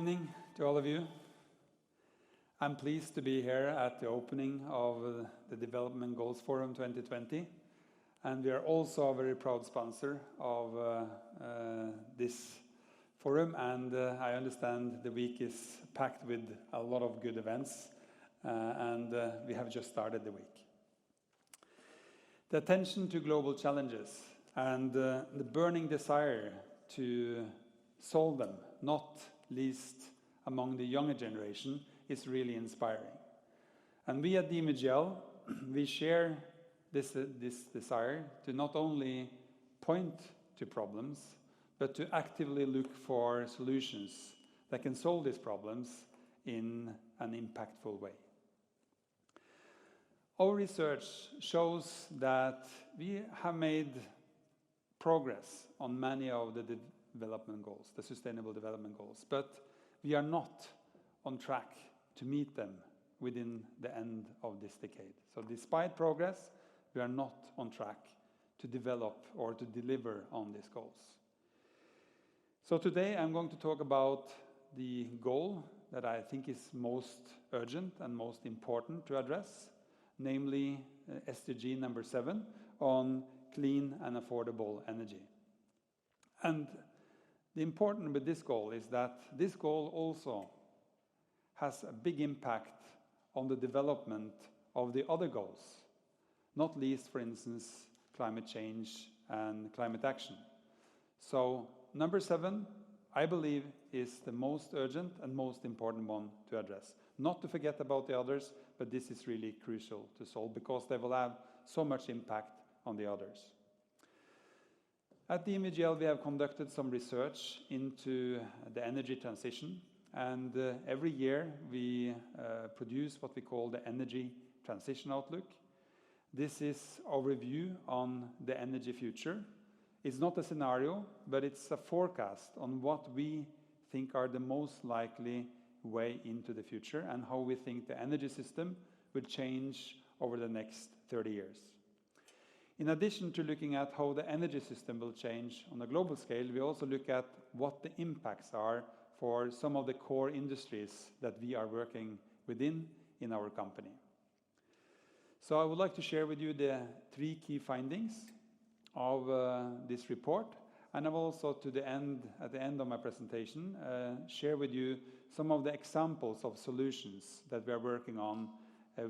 evening to all of you. I'm pleased to be here at the opening of the Development Goals Forum 2020. And we are also a very proud sponsor of this forum. And I understand the week is packed with a lot of good events. And we have just started the week. The attention to global challenges and the burning desire to solve them, not least among the younger generation, is really inspiring. And we at DNV GL, we share this desire to not only point to problems, but to actively look for solutions that can solve these problems in an impactful way. Our research shows that we have made progress on many of the development goals, the Sustainable Development Goals, but we are not on track to meet them within the end of this decade. So despite progress, we are not on track to develop or to deliver on these goals. So today I'm going to talk about the goal that I think is most urgent and most important to address, namely SDG number 7 on clean and affordable energy. And the important with this goal is that this goal also has a big impact on the development of the other goals, not least, for instance, climate change and climate action. So number 7, I believe, is the most urgent and most important one to address. Not to forget about the others, but this is really crucial to solve because they will have so much impact on the others. At DNV GL, we have conducted some research into the energy transition, and every year we produce what we call the Energy Transition Outlook. This is our view on the energy future. It's not a scenario, but it's a forecast on what we think are the most likely way into the future and how we think the energy system will change over the next 30 years. In addition to looking at how the energy system will change on a global scale, we also look at what the impacts are for some of the core industries that we are working within in our company. So I would like to share with you the 3 key findings of this report, and I will also at the end of my presentation share with you some of the examples of solutions that we are working on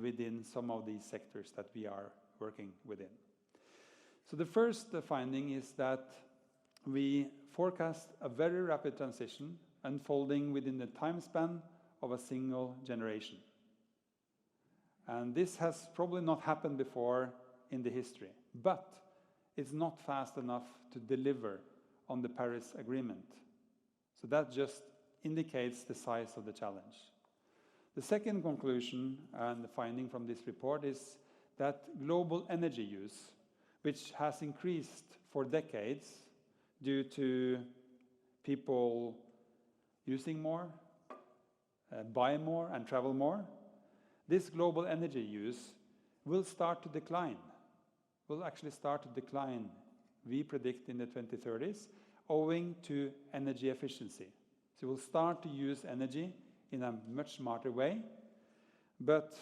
within some of these sectors that we are working within. So the first finding is that we forecast a very rapid transition unfolding within the time span of a single generation. And this has probably not happened before in the history, but it's not fast enough to deliver on the Paris Agreement. So that just indicates the size of the challenge. The second conclusion and the finding from this report is that global energy use, which has increased for decades due to people using more, buy more and travel more, this global energy use will start to decline. Will actually start to decline, we predict, in the 2030s, owing to energy efficiency. So we'll start to use energy in a much smarter way, but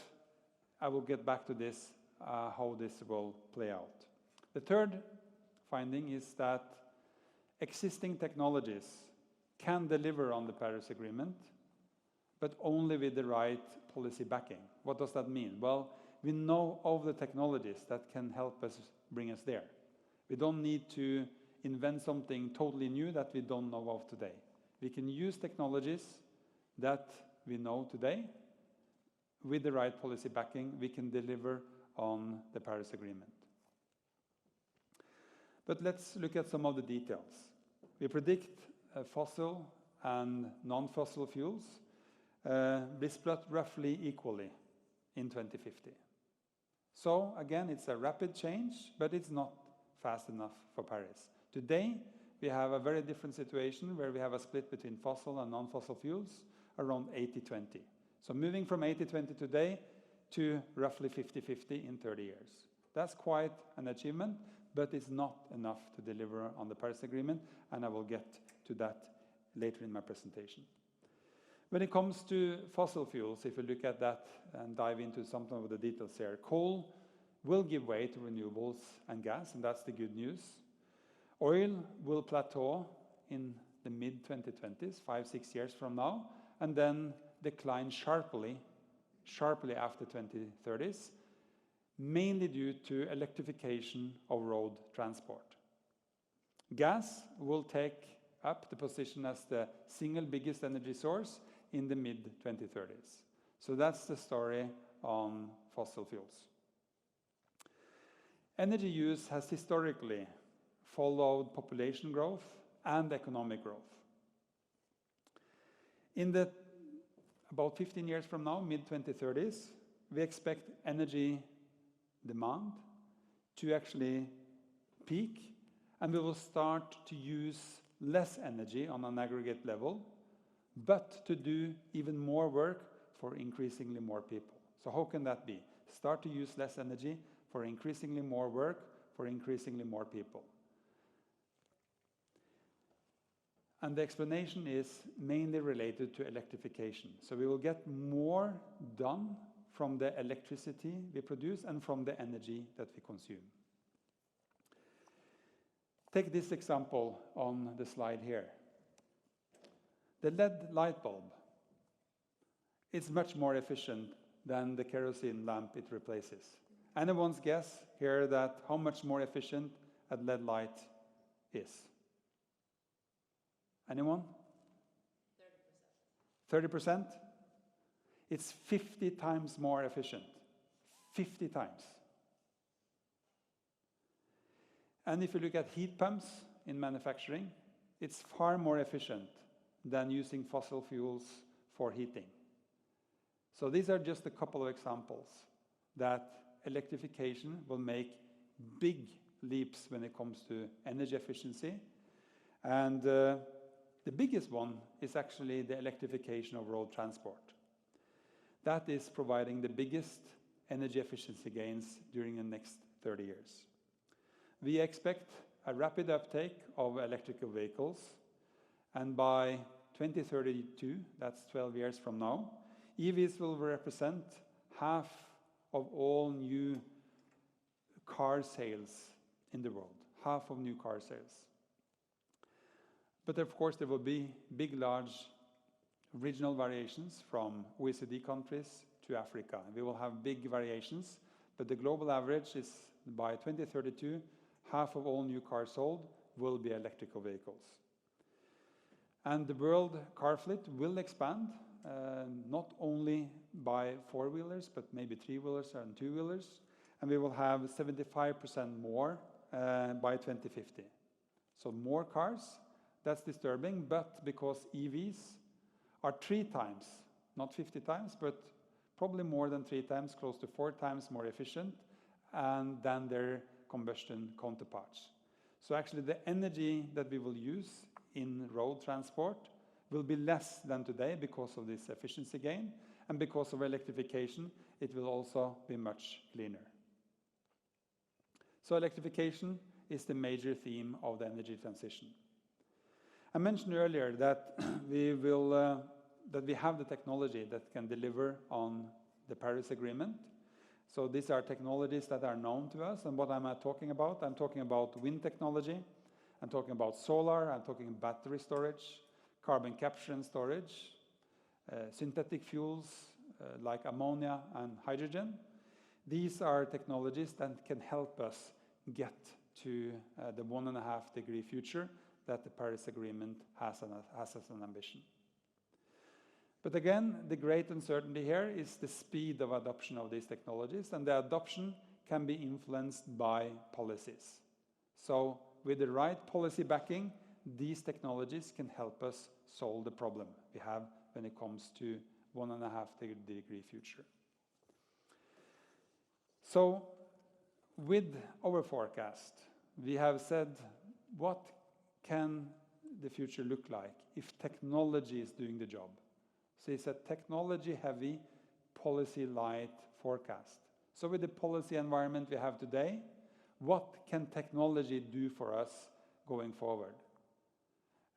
I will get back to this, how this will play out. The third finding is that existing technologies can deliver on the Paris Agreement, but only with the right policy backing. What does that mean? Well, we know of the technologies that can help us bring us there. We don't need to invent something totally new that we don't know of today. We can use technologies that we know today. With the right policy backing, we can deliver on the Paris Agreement. But let's look at some of the details. We predict fossil and non-fossil fuels be split roughly equally in 2050. So again, it's a rapid change, but it's not fast enough for Paris. Today, we have a very different situation where we have a split between fossil and non-fossil fuels around 80-20. So moving from 80-20 today to roughly 50-50 in 30 years. That's quite an achievement, but it's not enough to deliver on the Paris Agreement, and I will get to that later in my presentation. When it comes to fossil fuels, if you look at that and dive into some of the details here, coal will give way to renewables and gas, and that's the good news. Oil will plateau in the mid-2020s, 5-6 years from now, and then decline sharply after 2030s, mainly due to electrification of road transport. Gas will take up the position as the single biggest energy source in the mid-2030s. So that's the story on fossil fuels. Energy use has historically followed population growth and economic growth. In the about 15 years from now, mid-2030s, we expect energy demand to actually peak, and we will start to use less energy on an aggregate level, but to do even more work for increasingly more people. So how can that be? Start to use less energy for increasingly more work for increasingly more people. And the explanation is mainly related to electrification. So we will get more done from the electricity we produce and from the energy that we consume. Take this example on the slide here. The LED light bulb is much more efficient than the kerosene lamp it replaces. Anyone's guess here that how much more efficient a LED light is? Anyone? 30%. 30%? It's 50 times more efficient. 50 times. And if you look at heat pumps in manufacturing, it's far more efficient than using fossil fuels for heating. So these are just a couple of examples that electrification will make big leaps when it comes to energy efficiency. And the biggest one is actually the electrification of road transport. That is providing the biggest energy efficiency gains during the next 30 years. We expect a rapid uptake of electrical vehicles, and by 2032, that's 12 years from now, EVs will represent half of all new car sales in the world, half of new car sales. But of course, there will be big, large regional variations from OECD countries to Africa. We will have big variations, but the global average is by 2032, half of all new cars sold will be electrical vehicles. And the world car fleet will expand, not only by four-wheelers, but maybe three-wheelers and two-wheelers. And we will have 75% more by 2050. So more cars, that's disturbing, but because EVs are 3 times, not 50 times, but probably more than 3 times, close to 4 times more efficient than their combustion counterparts. So actually the energy that we will use in road transport will be less than today because of this efficiency gain, and because of electrification, it will also be much cleaner. So electrification is the major theme of the energy transition. I mentioned earlier that we have the technology that can deliver on the Paris Agreement. So these are technologies that are known to us, and what am I talking about? I'm talking about wind technology, I'm talking about solar, I'm talking battery storage, carbon capture and storage, synthetic fuels like ammonia and hydrogen. These are technologies that can help us get to the 1.5-degree future that the Paris Agreement has as an ambition. But again, the great uncertainty here is the speed of adoption of these technologies, and the adoption can be influenced by policies. So with the right policy backing, these technologies can help us solve the problem we have when it comes to 1.5-degree future. So with our forecast, we have said, what can the future look like if technology is doing the job? So it's a technology-heavy, policy-light forecast. So with the policy environment we have today, what can technology do for us going forward?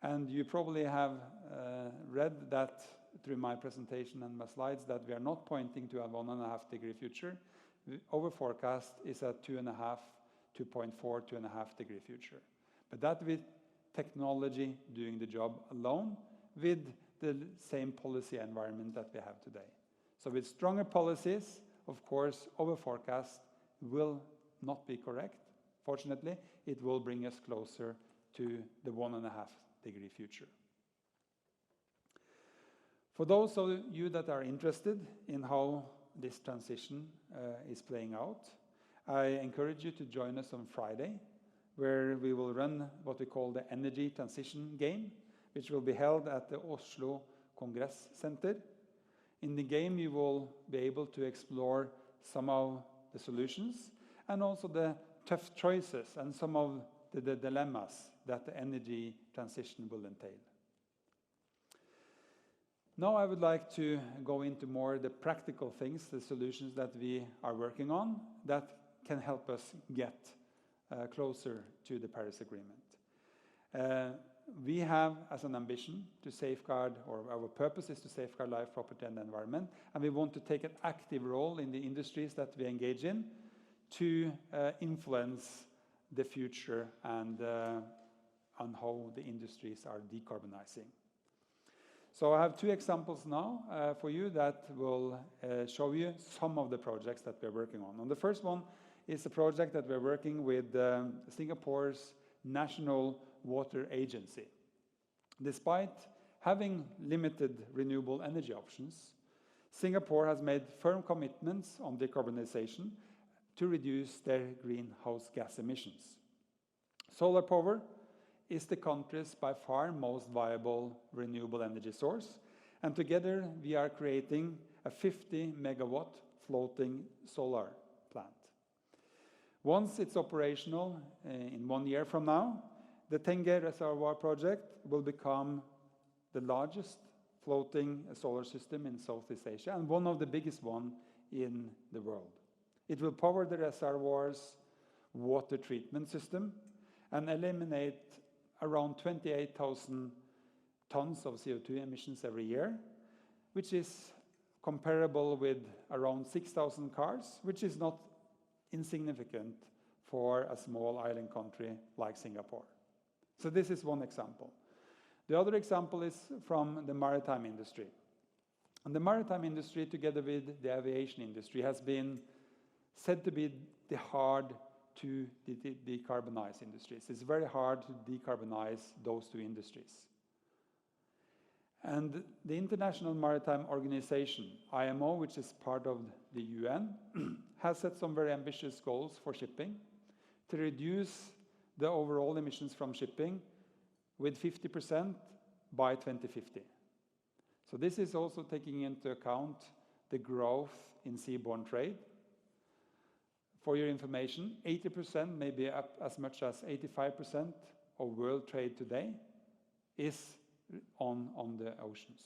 And you probably have read that through my presentation and my slides that we are not pointing to a 1.5 degree future. Our forecast is a 2.5, 2.4, 2.5 degree future. But that with technology doing the job alone with the same policy environment that we have today. So with stronger policies, of course, our forecast will not be correct. Fortunately, it will bring us closer to the 1.5 degree future. For those of you that are interested in how this transition is playing out, I encourage you to join us on Friday, where we will run what we call the Energy Transition Game, which will be held at the Oslo Congress Center. In the game, you will be able to explore some of the solutions and also the tough choices and some of the dilemmas that the energy transition will entail. Now I would like to go into more the practical things, the solutions that we are working on that can help us get closer to the Paris Agreement. We have as an ambition to safeguard, or our purpose is to safeguard life, property and the environment, and we want to take an active role in the industries that we engage in to influence the future and on how the industries are decarbonizing. So I have two examples now for you that will show you some of the projects that we're working on. And the first one is a project that we're working with Singapore's National Water Agency. Despite having limited renewable energy options, Singapore has made firm commitments on decarbonization to reduce their greenhouse gas emissions. Solar power is the country's by far most viable renewable energy source, and together we are creating a 50 megawatt floating solar plant. Once it's operational in 1 year from now, the Tengeh Reservoir project will become the largest floating solar system in Southeast Asia and one of the biggest ones in the world. It will power the reservoir's water treatment system and eliminate around 28,000 tons of CO2 emissions every year, which is comparable with around 6,000 cars, which is not insignificant for a small island country like Singapore. So this is one example. The other example is from the maritime industry. And the maritime industry, together with the aviation industry, has been said to be the hard to decarbonize industries. It's very hard to decarbonize those two industries. And the International Maritime Organization, IMO, which is part of the UN, has set some very ambitious goals for shipping to reduce the overall emissions from shipping with 50% by 2050. So this is also taking into account the growth in seaborne trade. For your information, 80%, maybe up as much as 85% of world trade today is on the oceans.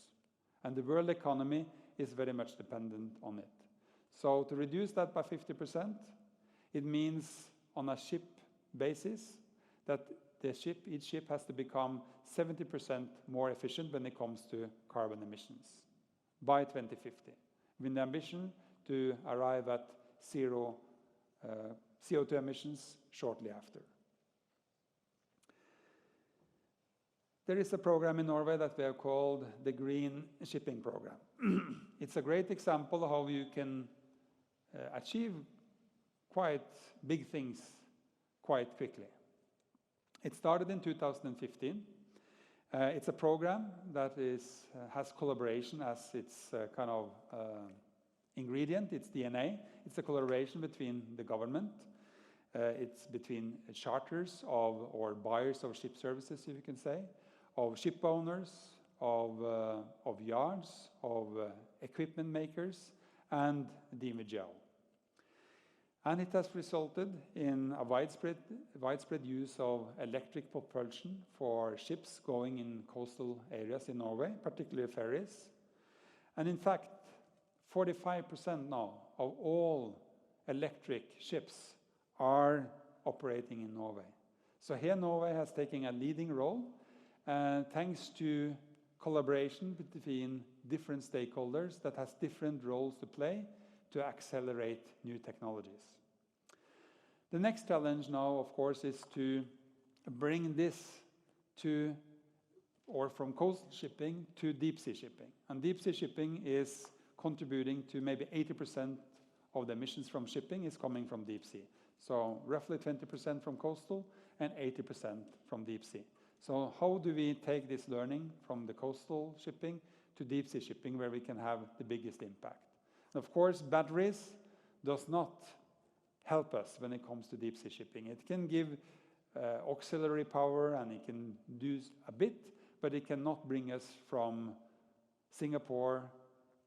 And the world economy is very much dependent on it. So to reduce that by 50%, it means on a ship basis that each ship has to become 70% more efficient when it comes to carbon emissions by 2050, with the ambition to arrive at zero CO2 emissions shortly after. There is a program in Norway that we have called the Green Shipping Program. It's a great example of how you can achieve quite big things quite quickly. It started in 2015. It's a program that has collaboration as its kind of ingredient, its DNA. It's a collaboration between the government, it's between charters or buyers of ship services, if you can say, of ship owners, of yards, of equipment makers, and DNV GL. And it has resulted in a widespread use of electric propulsion for ships going in coastal areas in Norway, particularly ferries. And in fact, 45% now of all electric ships are operating in Norway. So here Norway has taken a leading role thanks to collaboration between different stakeholders that has different roles to play to accelerate new technologies. The next challenge now, of course, is to bring this to, or from coastal shipping to deep sea shipping. And deep sea shipping is contributing to maybe 80% of the emissions from shipping is coming from deep sea. So roughly 20% from coastal and 80% from deep sea. So how do we take this learning from the coastal shipping to deep sea shipping where we can have the biggest impact? And of course, batteries does not help us when it comes to deep sea shipping. It can give auxiliary power and it can do a bit, but it cannot bring us from Singapore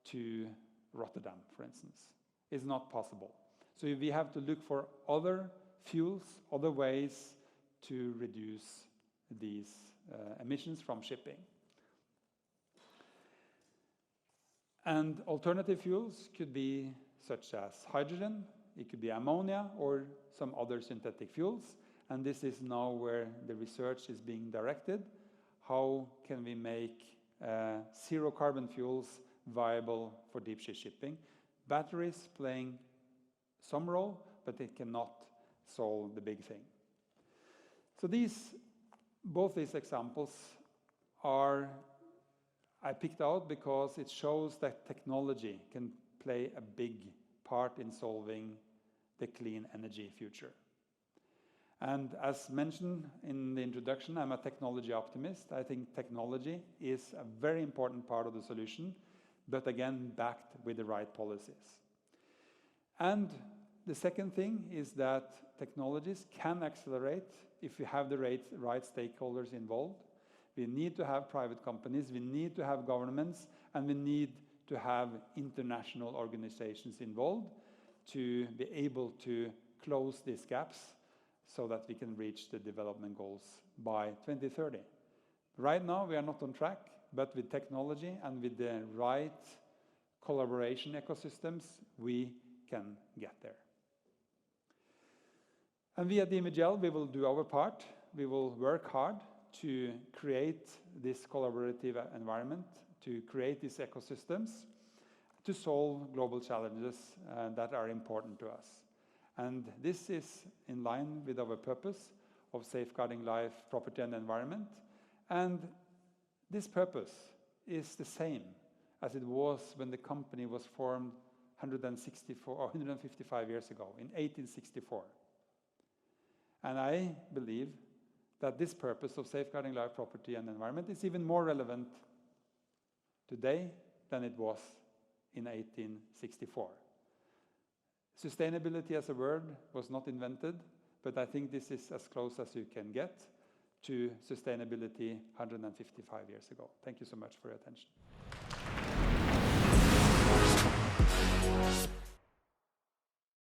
to Rotterdam, for instance. It's not possible. So we have to look for other fuels, other ways to reduce these emissions from shipping. And alternative fuels could be such as hydrogen, it could be ammonia or some other synthetic fuels. And this is now where the research is being directed. How can we make zero carbon fuels viable for deep sea shipping? Batteries playing some role, but it cannot solve the big thing. So both these examples I picked out because it shows that technology can play a big part in solving the clean energy future. And as mentioned in the introduction, I'm a technology optimist. I think technology is a very important part of the solution, but again, backed with the right policies. And the second thing is that technologies can accelerate if we have the right stakeholders involved. We need to have private companies, we need to have governments, and we need to have international organizations involved to be able to close these gaps so that we can reach the development goals by 2030. Right now, we are not on track, but with technology and with the right collaboration ecosystems, we can get there. And we at DNV GL, we will do our part. We will work hard to create this collaborative environment, to create these ecosystems, to solve global challenges that are important to us. And this is in line with our purpose of safeguarding life, property, and environment. And this purpose is the same as it was when the company was formed 155 years ago, in 1864. And I believe that this purpose of safeguarding life, property, and environment is even more relevant today than it was in 1864. Sustainability as a word was not invented, but I think this is as close as you can get to sustainability 155 years ago. Thank you so much for your attention.